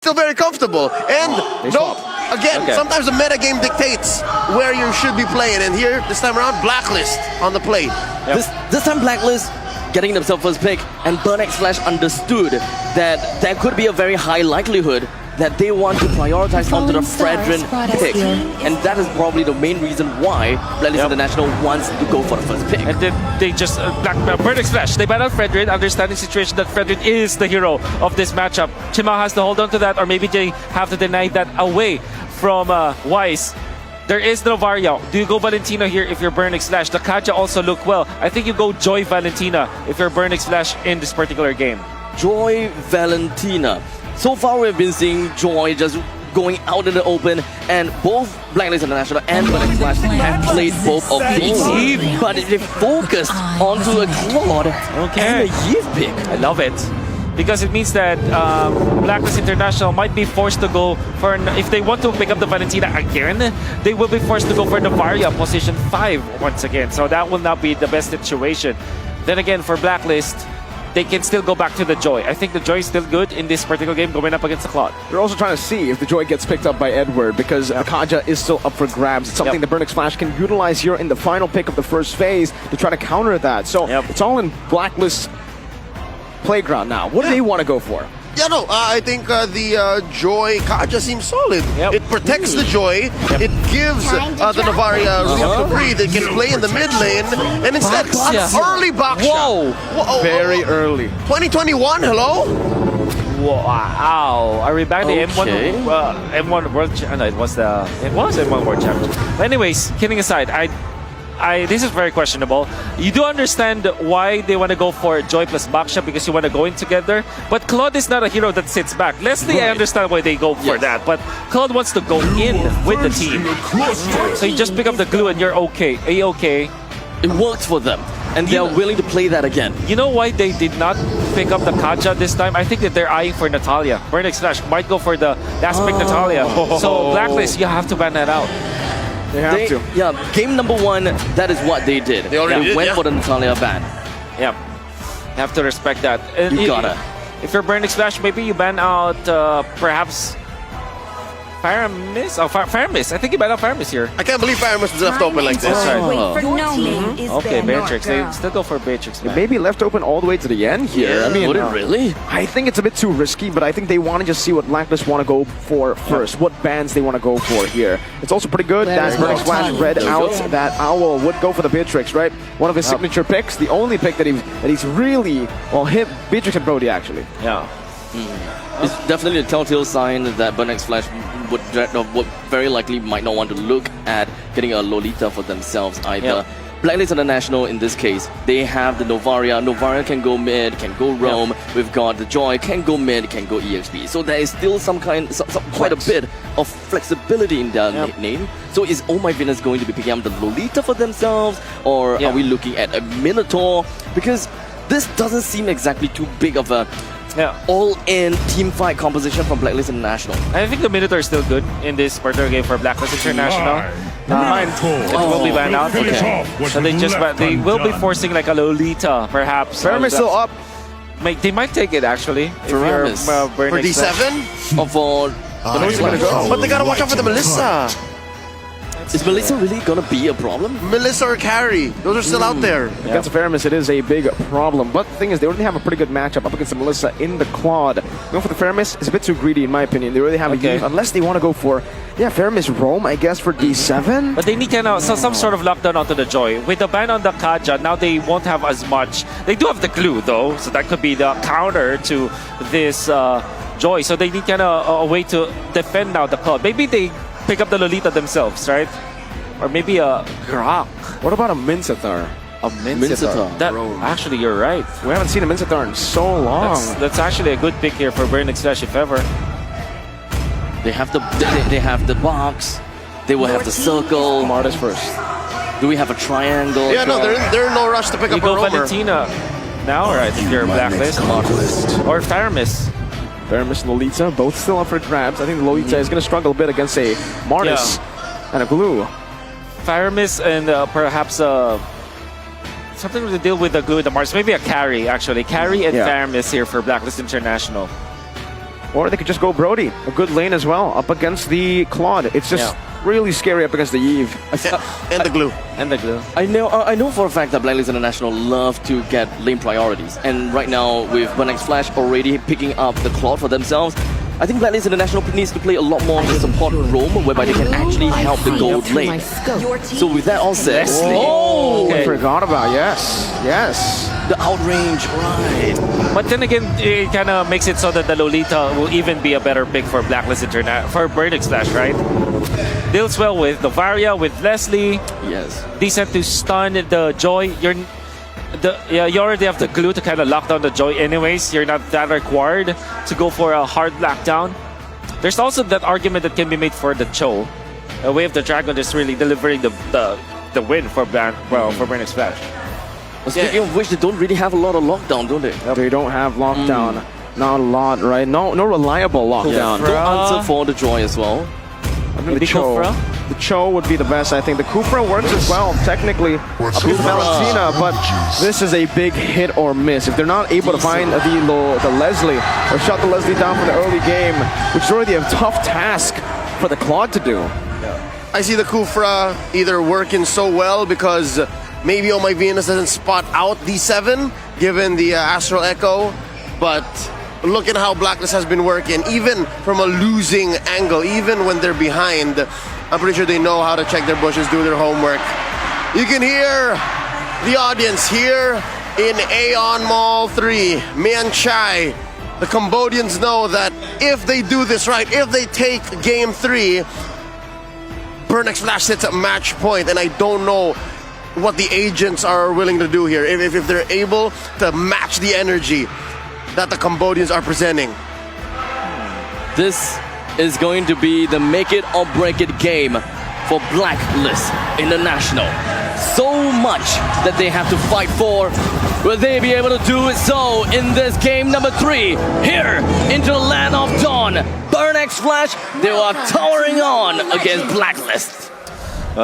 still very comfortable. And sometimes the meta game dictates where you should be playing. And here, this time around, Blacklist on the plate. Yep. This time Blacklist getting themselves first pick, and Burnex Flash understood that there could be a very high likelihood that they want to prioritize onto the Fredrin pick. And that is probably the main reason why Blacklist International wants to go for the first pick. And then they just, Burnex Flash, they ban out Fredrin, understanding the situation that Fredrin is the hero of this matchup. Chima has to hold on to that, or maybe they have to deny that away from Wise. There is no Varia. Do you go Valentina here if you're Burnex Flash? The Kaja also look well. I think you go Joy Valentina if you're Burnex Flash in this particular game. Joy Valentina. So far we've been seeing Joy just going out in the open, and both Blacklist International and Burnex Flash have played both of these. But they focused onto a Claude and a Yves pick. I love it. Because it means that Blacklist International might be forced to go for, if they want to pick up the Valentina again, they will be forced to go for the Varia position 5 once again. So that will not be the best situation. Then again, for Blacklist, they can still go back to the Joy. I think the Joy is still good in this particular game going up against the Claude. They're also trying to see if the Joy gets picked up by Edward, because the Kaja is still up for grabs. It's something the Burnex Flash can utilize here in the final pick of the first phase to try to counter that. So it's all in Blacklist playground now. What do they want to go for? Yeah, no, I think the Joy Kaja seems solid. It protects the Joy. It gives the Navaria room to breathe. It can play in the mid lane. And instead, early box shot. Very early. 2021, hello? Wow. Are we back to M1? M1 World Champion? No, it was M1 World Champion. But anyways, kidding aside, this is very questionable. You do understand why they want to go for Joy plus Baksha, because you want to go in together. But Claude is not a hero that sits back. Leslie, I understand why they go for that. But Claude wants to go in with the team. So you just pick up the glue and you're okay. A-okay. It worked for them. And they're willing to play that again. You know why they did not pick up the Kaja this time? I think that they're eyeing for Natalia. Burnex Flash might go for the last pick Natalia. So Blacklist, you have to ban that out. They have to. Yeah, game number 1, that is what they did. They already went for the Natalia ban. Yeah, you have to respect that. And you gotta. If you're Burnex Flash, maybe you ban out perhaps Faramis? Oh, Faramis. I think you ban out Faramis here. I can't believe Faramis was left open like this. Okay, Beatrix. They still go for Beatrix. It may be left open all the way to the end here. Yeah, I mean, would it really? I think it's a bit too risky, but I think they want to just see what Blacklist want to go for first. What bans they want to go for here. It's also pretty good that Burnex Flash read out that Owl would go for the Beatrix, right? One of his signature picks, the only pick that he's really, well, hit Beatrix and Brody actually. Yeah. It's definitely a telltale sign that Burnex Flash would very likely might not want to look at getting a Lolita for themselves either. Blacklist International, in this case, they have the Novaria. Novaria can go mid, can go roam. We've got the Joy, can go mid, can go EXP. So there is still quite a bit of flexibility in their name. So is Oh My Venus going to be picking up the Lolita for themselves? Or are we looking at a Minotaur? Because this doesn't seem exactly too big of a all-in team fight composition from Blacklist International. I think the Minotaur is still good in this particular game for Blacklist International. It will be banned out. Okay. So they will be forcing like a Lolita, perhaps. Faramis still up. They might take it actually. Faramis. For D7? But they gotta watch out for the Melissa. Is Melissa really gonna be a problem? Melissa or Carrie, those are still out there. Against Faramis, it is a big problem. But the thing is, they already have a pretty good matchup up against the Melissa in the Claude. Going for the Faramis is a bit too greedy, in my opinion. They really have a use, unless they want to go for, Faramis roam, I guess, for D7. But they need some sort of lockdown onto the Joy. With the ban on the Kaja, now they won't have as much. They do have the glue, though, so that could be the counter to this Joy. So they need a way to defend now the Claude. Maybe they pick up the Lolita themselves, right? Or maybe a Grok. What about a Mincetar? A Mincetar. Actually, you're right. We haven't seen a Mincetar in so long. That's actually a good pick here for Burnex Flash, if ever. They have the box. They will have the circle. Martis first. Do we have a triangle? Yeah, no, they're in no rush to pick up a roamer. Valentina now, or I think you're Blacklist. Or Faramis. Faramis and Lolita, both still up for grabs. I think the Lolita is going to struggle a bit against a Martis and a Glue. Faramis and perhaps something to deal with the Glue and the Martis. Maybe a Carry, actually. Carry and Faramis here for Blacklist International. Or they could just go Brody. A good lane as well, up against the Claude. It's just really scary up against the Eve. And the glue. And the glue. I know for a fact that Blacklist International love to get lane priorities, and right now with Burnex Flash already picking up the Claude for themselves, I think Blacklist International needs to play a lot more of the support role whereby they can actually help the gold lane. So with that all said, I forgot about, yes. the outrange, right? But then again, it kind of makes it so that the Lolita will even be a better pick for Blacklist International, for Burnex Flash, right? Deals well with the Varia, with Leslie. Yes. Decent to stun the Joy. You already have the glue to kind of lock down the Joy anyways. You're not that required to go for a hard lockdown. There's also that argument that can be made for the Cho. Way of the Dragon is really delivering the win for Burnex Flash. Well, speaking of which, they don't really have a lot of lockdown, don't they? They don't have lockdown. Not a lot, right? No reliable lockdown. No answer for the Joy as well. I think the Cho would be the best, I think. The Kufra works as well, technically, up against Valentina, but this is a big hit or miss. If they're not able to find the Leslie, or shut the Leslie down for the early game, which is already a tough task for the Claude to do. I see the Kufra either working so well because maybe Oh My Venus doesn't spot out D7, given the Astral Echo, but look at how Blacklist has been working, even from a losing angle, even when they're behind. I'm pretty sure they know how to check their bushes, do their homework. You can hear the audience here in Aeon Mall 3, Mian Chai. The Cambodians know that if they do this right, if they take Game 3, Burnex Flash sits at match point, and I don't know what the agents are willing to do here. If they're able to match the energy that the Cambodians are presenting. This is going to be the make it or break it game for Blacklist International. So much that they have to fight for. Will they be able to do it so in this game number 3 here into the land of dawn? Burnex Flash, they are towering on against Blacklist.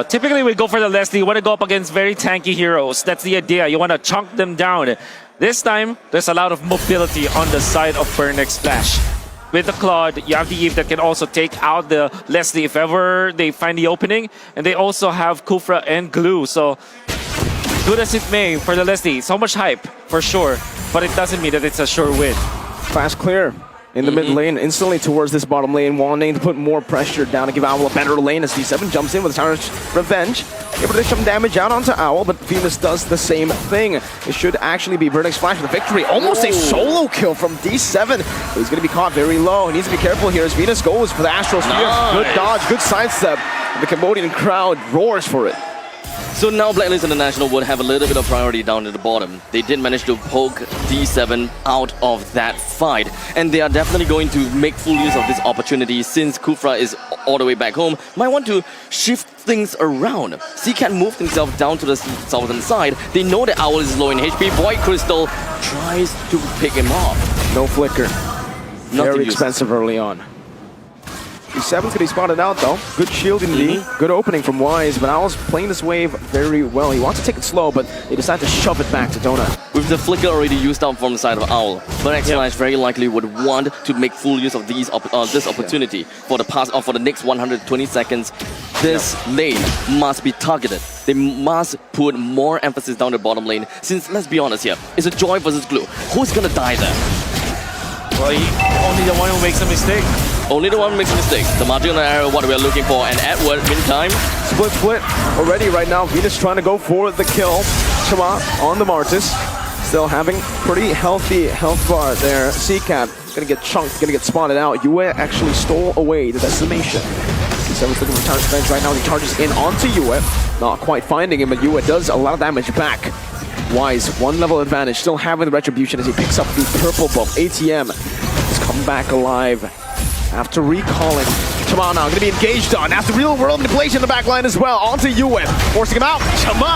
Typically, we go for the Leslie. You want to go up against very tanky heroes. That's the idea. You want to chunk them down. This time, there's a lot of mobility on the side of Burnex Flash. With the Claude, you have the Eve that can also take out the Leslie if ever they find the opening. And they also have Kufra and Glue. So, good as it may for the Leslie. So much hype, for sure. But it doesn't mean that it's a sure win. Fast clear in the mid lane, instantly towards this bottom lane, wanting to put more pressure down to give Owl a better lane as D7 jumps in with Tyrant's Revenge. Able to dish some damage out onto Owl, but Venus does the same thing. It should actually be Burnex Flash with a victory. Almost a solo kill from D7. He's going to be caught very low. He needs to be careful here as Venus goes for the Astral Sphere. Nice. Good dodge, good sidestep. The Cambodian crowd roars for it. So now Blacklist International would have a little bit of priority down at the bottom. They did manage to poke D7 out of that fight. And they are definitely going to make full use of this opportunity since Kufra is all the way back home. Might want to shift things around. CCat moved himself down to the southern side. They know that Owl is low in HP. Void Crystal tries to pick him off. No flicker. Nothing Very expensive early on. D7's going to be spotted out though. Good shield indeed. Good opening from Wise, but Owl's playing this wave very well. He wants to take it slow, but they decide to shove it back to Donut. With the flicker already used up from the side of Owl, Burnex Flash very likely would want to make full use of this opportunity for the next 120 seconds. This lane must be targeted. They must put more emphasis down the bottom lane. Since, let's be honest here, it's a Joy versus Glue. Who's gonna die there? Well, only the one who makes a mistake. Only the one who makes a mistake. The marginal error, what we are looking for. And Edward, meantime, Split already right now. Venus trying to go for the kill. Chama on the Martis. Still having pretty healthy health bar there. CCat gonna get chunked, gonna get spotted out. Yue actually stole away the decimation. D7's looking for Tyrant's Revenge right now. He charges in onto Yue. Not quite finding him, but Yue does a lot of damage back. Wise, 1 level advantage, still having the Retribution as he picks up the purple buff. ATM has come back alive after recalling Chama now going to be engaged on. That's the real world manipulation in the back line as well. Onto Yuen, forcing him out. Chama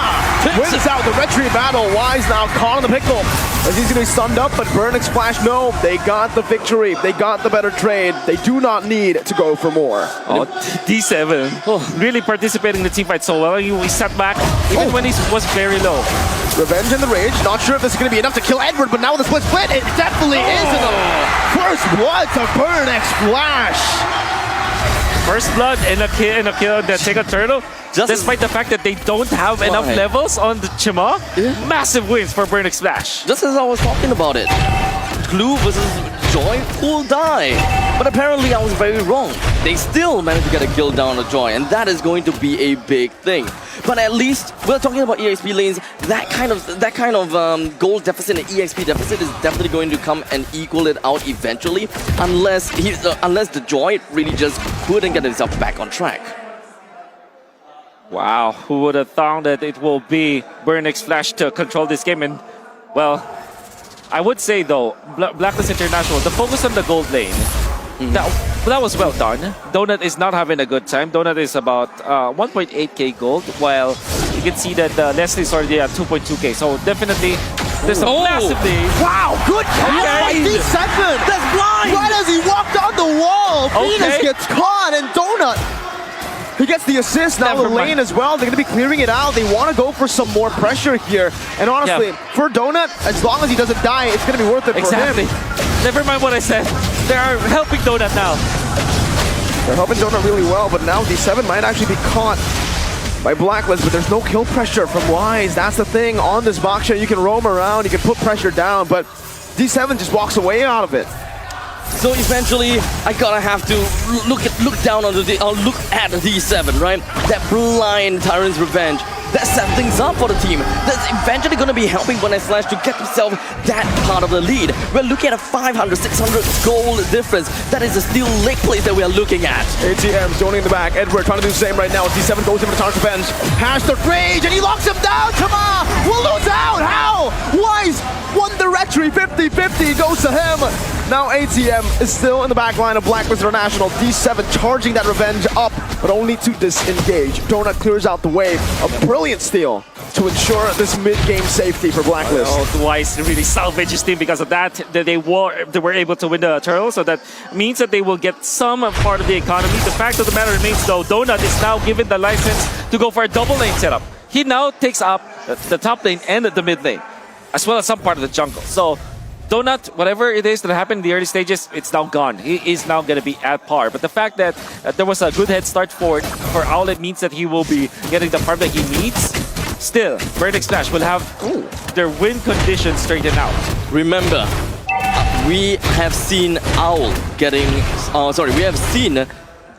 wins out the retreat battle. Wise now caught in the pickle as he's going to be stunned up, but Burnix Flash, no, they got the victory. They got the better trade. They do not need to go for more. Oh, D7 really participating in the team fight so well. He sat back even when he was very low. Revenge in the rage. Not sure if this is going to be enough to kill Edward, but now with the split, it definitely is enough. First blood to Burnix Flash. First blood and a kill that take a turtle. Despite the fact that they don't have enough levels on the Chima, massive wins for Burnix Flash. Just as I was talking about it, Glue versus Joy, full die. But apparently I was very wrong. They still managed to get a kill down on Joy, and that is going to be a big thing. But at least we're talking about EXP lanes. That kind of gold deficit and EXP deficit is definitely going to come and equal it out eventually, unless the Joy really just couldn't get himself back on track. Wow, who would have thought that it will be Burnix Flash to control this game? And well, I would say though, Blacklist International, the focus on the gold lane, that was well done. Donut is not having a good time. Donut is about 1.8k gold, while you can see that Leslie's already at 2.2k. So definitely, there's a massive lead. Wow, good catch by D7. That's blind! Right as he walked on the wall, Venus gets caught, and Donut, he gets the assist. Now the lane as well. They're going to be clearing it out. They want to go for some more pressure here. And honestly, for Donut, as long as he doesn't die, it's going to be worth it for him. Never mind what I said. They are helping Donut now. They're helping Donut really well, but now D7 might actually be caught by Blacklist, but there's no kill pressure from Wise. That's the thing. On this box share, you can roam around, you can put pressure down, but D7 just walks away out of it. So eventually, I gotta have to look down on look at D7, right? That blind Tyrant's Revenge. That set things up for the team. That's eventually going to be helping Burnix Flash to get himself that part of the lead. We're looking at a 500, 600 goal difference. That is a still leg place that we are looking at. ATM zoning in the back. Edward trying to do the same right now. D7 goes in for the Tyrant's Revenge. Has the rage, and he locks him down. Come on, we'll lose out. How? Wise won the retry. 50-50 goes to him. Now ATM is still in the back line of Blacklist International. D7 charging that revenge up, but only to disengage. Donut clears out the way. A brilliant steal to ensure this mid-game safety for Blacklist. Wise really salvaged his team because of that. They were able to win the turtle, so that means that they will get some part of the economy. The fact of the matter remains, though, Donut is now given the license to go for a double lane setup. He now takes up the top lane and the mid lane, as well as some part of the jungle. So Donut, whatever it is that happened in the early stages, it's now gone. He is now going to be at par. But the fact that there was a good head start for Owlet means that he will be getting the farm that he needs. Still, Burnix Flash will have their win conditions straightened out. Remember, we have seen Owl getting... we have seen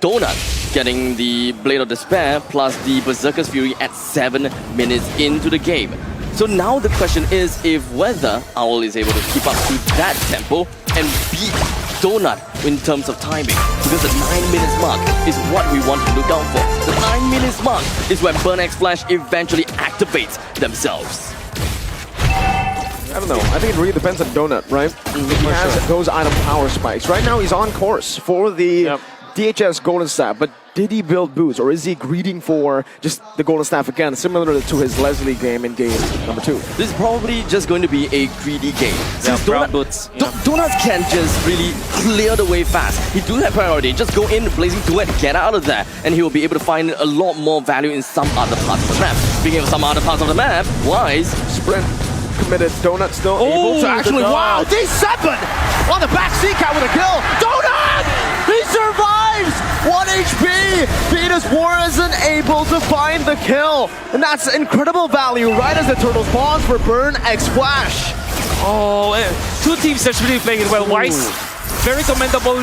Donut getting the Blade of Despair plus the Berserker's Fury at 7 minutes into the game. So now the question is whether Owl is able to keep up to that tempo and beat Donut in terms of timing. Because the 9 minutes mark is what we want to look out for. The 9 minutes mark is when Burnix Flash eventually activates themselves. I don't know. I think it really depends on Donut, right? If he has those item power spikes. Right now he's on course for the DHS Golden Staff, but did he build boots, or is he greeting for just the Golden Staff again, similar to his Leslie game in game number 2? This is probably just going to be a greedy game. Since Donut can just really clear the way fast. He do have priority. Just go in, blazing duet, get out of there, and he will be able to find a lot more value in some other parts of the map. Speaking of some other parts of the map, Wise sprint committed. Donut still able to actually. Wow, D7 on the back C-cat with a kill. Donut! He survives! 1 HP! Venus wasn't able to find the kill. And that's incredible value right as the turtle spawns for Burnix Flash. Oh, two teams that's really playing it well. Wise, very commendable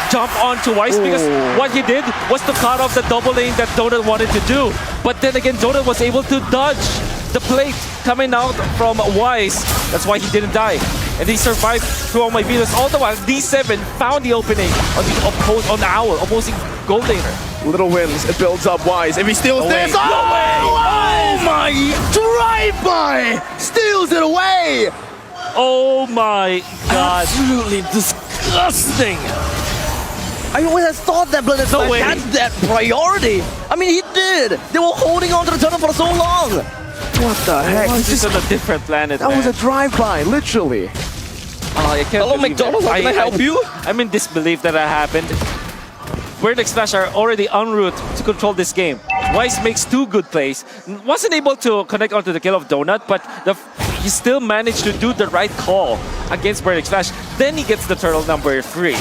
jump onto Wise because what he did was to cut off the double lane that Donut wanted to do. But then again, Donut was able to dodge the plate coming out from Wise. That's why he didn't die. And he survived through all my Venus. All the while, D7 found the opening on the Owl, opposing gold laner. Little wins, it builds up. Wise. If he steals this, no way! Oh my! Drive-by! Steals it away! Oh my god. Absolutely disgusting. I always thought that Blacklist had that priority. I mean, he did. They were holding on to the turtle for so long. What the heck? He's just on a different planet. That was a drive-by, literally. I can't Hello, believe McDonald's, it. how can I help you? I'm in disbelief that happened. Burnex Flash are already en route to control this game. Wise makes 2 good plays. Wasn't able to connect onto the kill of Donut, but he still managed to do the right call against Burnex Flash. Then he gets the turtle number 3.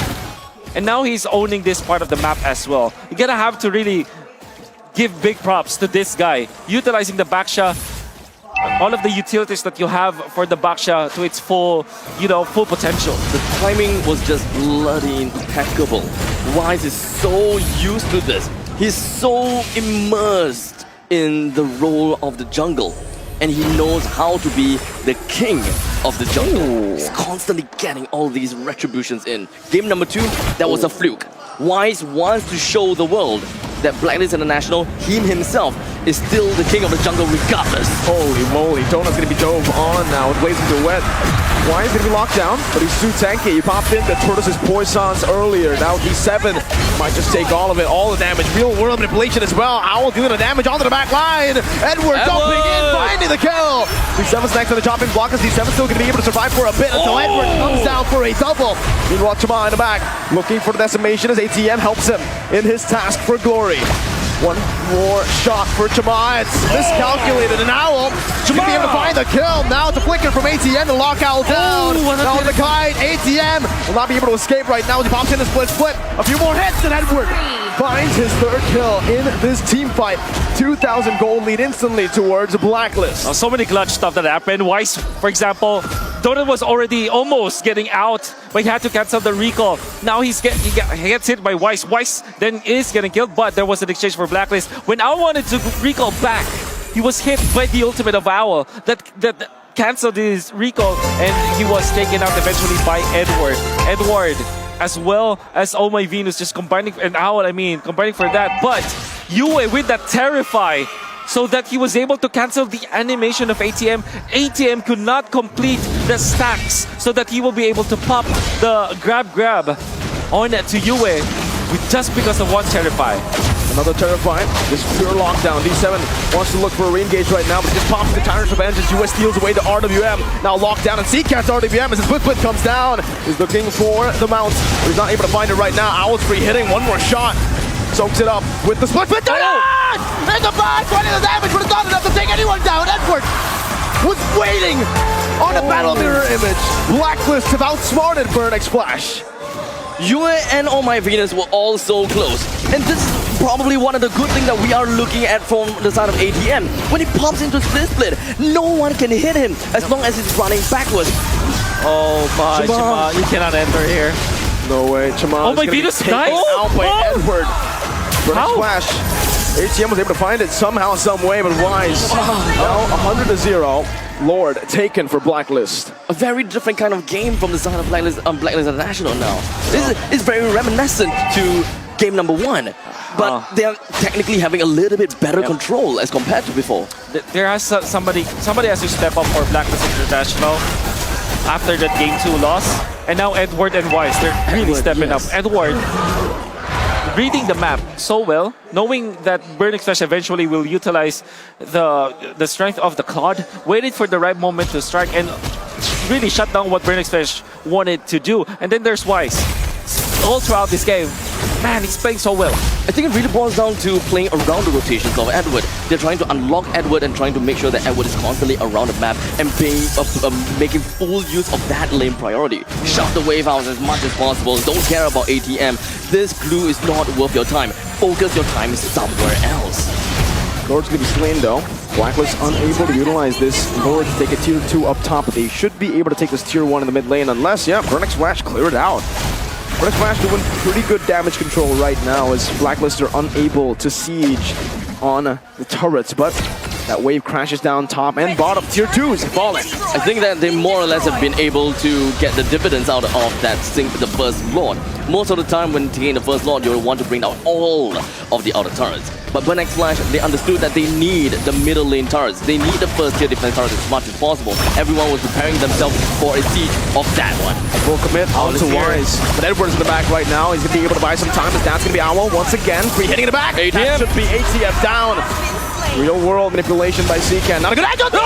And now he's owning this part of the map as well. You're gonna have to really give big props to this guy, utilizing the backsha, all of the utilities that you have for the backsha to its full, full potential. The timing was just bloody impeccable. Wise is so used to this. He's so immersed in the role of the jungle. And he knows how to be the king of the jungle. He's constantly getting all these retributions in. Game number 2, that was a fluke. Wise wants to show the world that Blacklist International, himself, is still the king of the jungle regardless. Holy moly, Donut's gonna be dove on now with Blazing Duet. Wise gonna be locked down, but he's too tanky. He popped in the Tortoise's Poisons earlier. Now D7 might just take all of it, all the damage. Real world manipulation as well. Owl doing the damage onto the back line. Edward jumping in, finding the kill. D7's next on the chopping block as D7 still gonna be able to survive for a bit until Edward comes down for a double. Meanwhile, Chama in the back looking for the decimation as ATM helps him in his task for glory. One more shot for Chama. It's miscalculated, and Owl should be able to find the kill. Now it's a flicker from ATM to lock Owl down. Now the kite, ATM will not be able to escape right now as he pops in the split. A few more hits, and Edward finds his 3rd kill in this team fight. 2,000 gold lead instantly towards Blacklist. So many clutch stuff that happened. Wise, for example, Donut was already almost getting out, but he had to cancel the recall. Now he gets hit by Wise. Wise then is getting killed, but there was an exchange for Blacklist. When Owl wanted to recall back, he was hit by the ultimate of Owl that canceled his recall, and he was taken out eventually by Edward. Edward, as well as Oh My Venus, just combining, and Owl, combining for that. But Yue with that Terrify, so that he was able to cancel the animation of ATM. ATM could not complete the stacks, so that he will be able to pop the grab on to Yue just because of one Terrify. Another Terrify, this pure lockdown. D7 wants to look for a re-engage right now, but just pops the Tyrant Revenge as US steals away the RWM. Now locked down and Seacat's RWM as his split comes down. He's looking for the mount, but he's not able to find it right now. Owl's free hitting, one more shot. Soaks it up with the split. In the back, finding the damage, but it's not enough to take anyone down. Edward was waiting on a battle mirror image. Blacklist have outsmarted Burnex Flash. Yue and Oh My Venus were all so close. And this is probably one of the good things that we are looking at from the side of ATM. When he pops into split, no one can hit him as long as he's running backwards. Oh my, Chama, you cannot enter here. No way, Chama. Oh My Venus died out by Edward. Burnex Flash. ATM was able to find it somehow, some way, but Wise now 100-0. Lord taken for Blacklist. A very different kind of game from the side of Blacklist International now. This is very reminiscent to game number 1. But they're technically having a little bit better control as compared to before. There has somebody has to step up for Blacklist International after that game 2 loss. And now Edward and Wise, they're really stepping up. Edward reading the map so well, knowing that Burnex Flash eventually will utilize the strength of the Cloud, waited for the right moment to strike and really shut down what Burnex Flash wanted to do. And then there's Wise. All throughout this game, man, he's playing so well. I think it really boils down to playing around the rotations of Edward. They're trying to unlock Edward and trying to make sure that Edward is constantly around the map and making full use of that lane priority. Shut the wave out as much as possible. Don't care about ATM. This glue is not worth your time. Focus your time somewhere else. Lord's gonna be slain though. Blacklist unable to utilize this Lord to take a tier 2 up top. They should be able to take this tier 1 in the mid lane unless, Burnex Flash clear it out. Burnex Flash doing pretty good damage control right now as Blacklist are unable to siege on the turrets, but That wave crashes down top and bottom. Tier 2s falling. I think that they more or less have been able to get the dividends out of that the first Lord. Most of the time when taking the first Lord, you'll want to bring down all of the outer turrets. But Burn X Flash, they understood that they need the middle lane turrets. They need the first tier defense turrets as much as possible. Everyone was preparing themselves for a siege of that one. Full commit onto Wise. But Edwards in the back right now. He's going to be able to buy some time. But that's going to be Owl once again. Free hitting in the back. ATM. That should be ATM down. Real world manipulation by Seacan. Not a good angle. And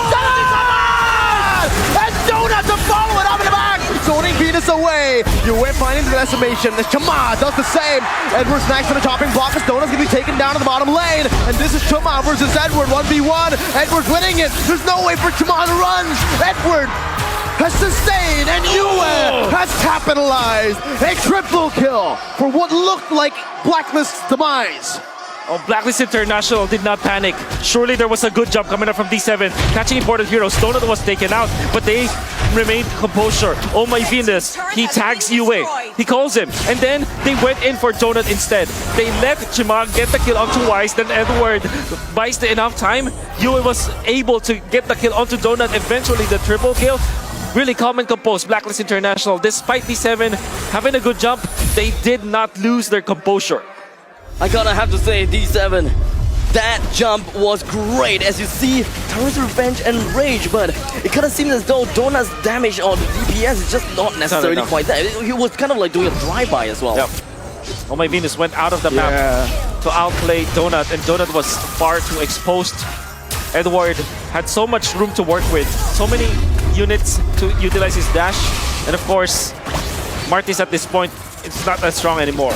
Donut to follow it up in the back. Zoning Venus away. Yue finding the decimation. Chama does the same. Edwards next on the chopping block. Donut's going to be taken down to the bottom lane. And this is Chama versus Edward. 1v1. Edward's winning it. There's no way for Chama to run. Edward has sustained and Yue has capitalized. A triple kill for what looked like Blacklist's demise. Oh, Blacklist International did not panic. Surely there was a good jump coming up from D7. Catching imported heroes. Donut was taken out, but they remained composure. Oh my Venus. He tags Yue. He calls him. And then they went in for Donut instead. They let Chima get the kill onto Wise. Then Edward buys the enough time. Yue was able to get the kill onto Donut. Eventually the triple kill. Really calm and composed. Blacklist International, despite D7 having a good jump, they did not lose their composure. I gotta have to say, D7, that jump was great. As you see, Tyrant's Revenge and Rage, but it kind of seems as though Donut's damage on the DPS is just not necessarily quite there. He was kind of like doing a drive-by as well. Yep. Oh my Venus went out of the map to outplay Donut, and Donut was far too exposed. Edward had so much room to work with, so many units to utilize his dash, and of course, Martis at this point, it's not as strong anymore.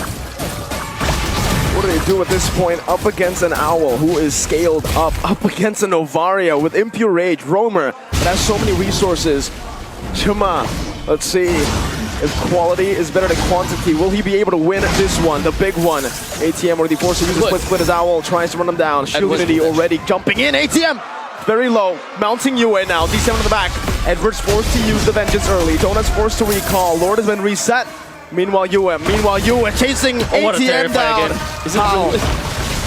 What do they do at this point? Up against an Owl who is scaled up against an Novaria with Impure Rage, Roamer that has so many resources. Chima, let's see if quality is better than quantity. Will he be able to win this one, the big one? ATM already forced to use a split as Owl tries to run him down. Shieldity already jumping in. ATM very low, mounting Yue now. D7 in the back. Edward's forced to use the Vengeance early. Donut's forced to recall. Lord has been reset. Meanwhile, Yue chasing ATM down.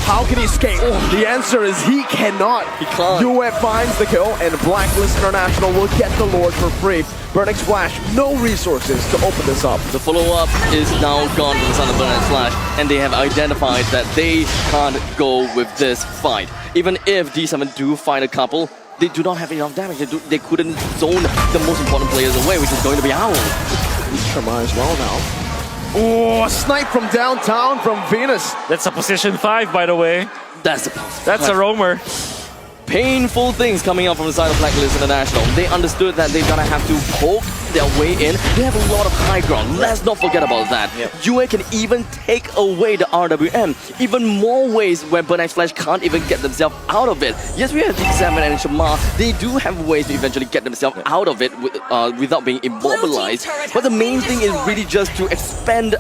How can he escape? The answer is he cannot. He can't. Yue finds the kill, and Blacklist International will get the Lord for free. Burn X Flash, no resources to open this up. The follow-up is now gone from the side of Burn X Flash, and they have identified that they can't go with this fight. Even if D7 do find a couple, they do not have enough damage. They couldn't zone the most important players away, which is going to be Owl. Tremor as well now. Oh, a snipe from downtown from Venus. That's a position 5, by the way. That's a roamer. Painful things coming out from the side of Blacklist International. They understood that they're gonna have to poke their way in. They have a lot of high ground. Let's not forget about that. Yue can even take away the RWM. Even more ways where Burn X Flash can't even get themselves out of it. Yes, we have D7 and Shamar. They do have ways to eventually get themselves out of it without being immobilized. But the main thing is really just to expend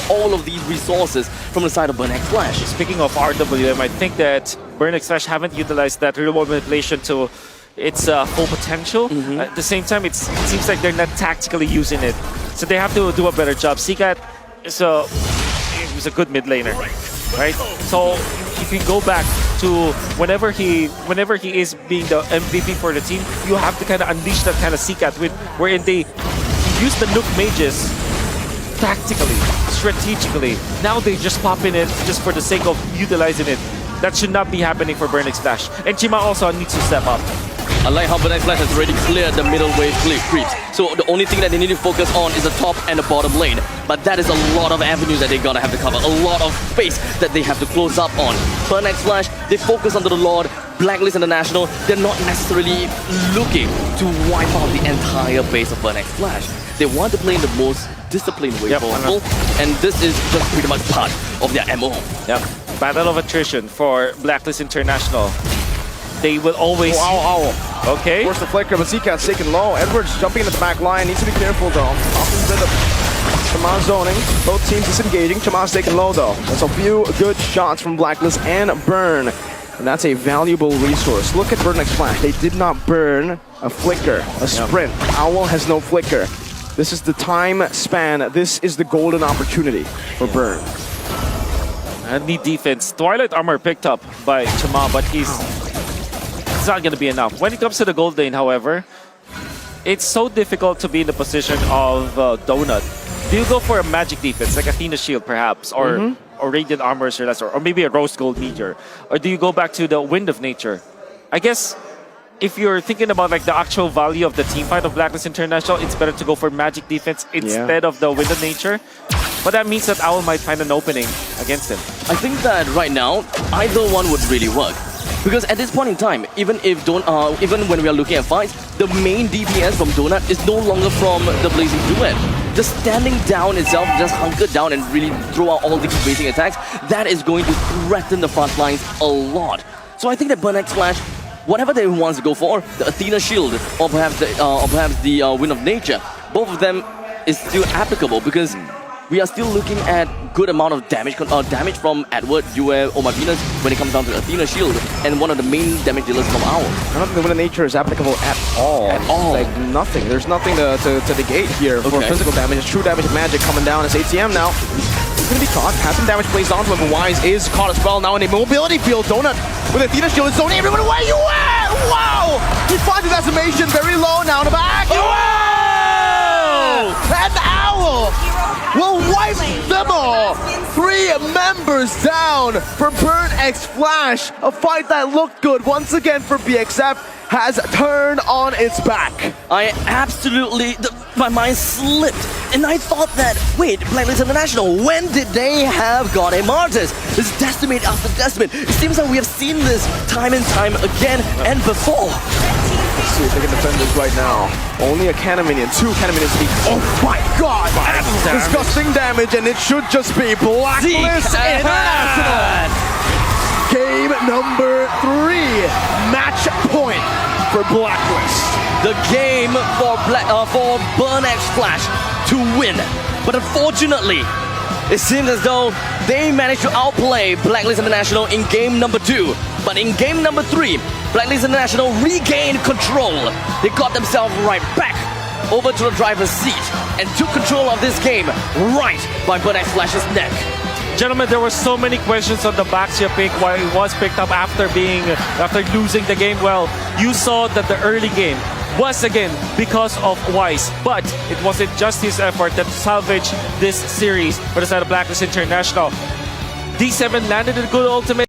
all of these resources from the side of Burn X Flash. Speaking of RWM, I think that Burn X Flash haven't utilized that real-world manipulation to its full potential. At the same time, it seems like they're not tactically using it. So they have to do a better job. Seacat is a good mid laner, right? So if you go back to whenever he is being the MVP for the team, you have to kind of unleash that kind of Seacat wherein they use the Nook mages tactically, strategically. Now they just pop in it just for the sake of utilizing it. That should not be happening for Burn X Flash. And Chima also needs to step up. I like how Burn X Flash has already cleared the middle wave creeps. So the only thing that they need to focus on is the top and the bottom lane. But that is a lot of avenues that they're gonna have to cover. A lot of space that they have to close up on. Burn X Flash, they focus on the Lord. Blacklist International, they're not necessarily looking to wipe out the entire base of Burn X Flash. They want to play in the most disciplined way possible. And this is just pretty much part of their MO. Yep. Battle of attrition for Blacklist International. They will always... Okay. Force the flicker, but Seacat's taken low. Edwards jumping into the back line. Needs to be careful though. Often rhythm. Chama zoning. Both teams disengaging. Chama's taken low though. That's a few good shots from Blacklist and Burn. And that's a valuable resource. Look at Burn X Flash. They did not burn a flicker, a sprint. Owl has no flicker. This is the time span. This is the golden opportunity for Burn. And need defense. Twilight Armor picked up by Chama, but he's it's not going to be enough. When it comes to the gold lane, however, it's so difficult to be in the position of Donut. Do you go for a magic defense, like Athena Shield perhaps, or Radiant Armor or maybe a Rose Gold Meteor? Or do you go back to the Wind of Nature? I guess if you're thinking about like the actual value of the team fight of Blacklist International, it's better to go for magic defense instead of the Wind of Nature. But that means that Owl might find an opening against him. I think that right now, either one would really work. Because at this point in time, even when we are looking at fights, the main DPS from Donut is no longer from the Blazing Duet. Just standing down itself, just hunker down and really throw out all these basic attacks, that is going to threaten the front lines a lot. So I think that Burnex Flash, whatever they want to go for, the Athena Shield or perhaps the Wind of Nature, both of them is still applicable because we are still looking at good amount of damage from Edward, Yue, or Venus when it comes down to Athena Shield and one of the main damage dealers from Owl. I don't think the Wind of Nature is applicable at all. Like nothing. There's nothing to negate here for physical damage. It's true damage of magic coming down as ATM now. He's going to be caught. Has some damage placed onto him, but Wise is caught as well now in a mobility field. Donut with Athena Shield is zoning everyone away. You at? Wow! He finds his decimation very low now in the back. And Owl will wipe them all. 3 members down for Burn X Flash. A fight that looked good once again for BXF has turned on its back. My mind slipped, and I thought that, wait, Blacklist International, when did they have God a Martyrs? This decimate after decimate. It seems like we have seen this time and time again and before. Let's see if they can defend this right now. Only a cannon minion, 2 cannon minions to be. Oh my god! Disgusting damage, and it should just be Blacklist International. Game number 3. Match point for Blacklist. The game for Burnex Flash to win. But unfortunately, it seems as though they managed to outplay Blacklist International in game number 2. But in game number 3, Blacklist International regained control. They got themselves right back over to the driver's seat and took control of this game right by Burnex Flash's neck. Gentlemen, there were so many questions on the Baxia pick, why it was picked up after losing the game. Well, you saw that the early game was again because of Wise, but it wasn't just his effort that salvaged this series for the side of Blacklist International. D7 landed a good ultimate.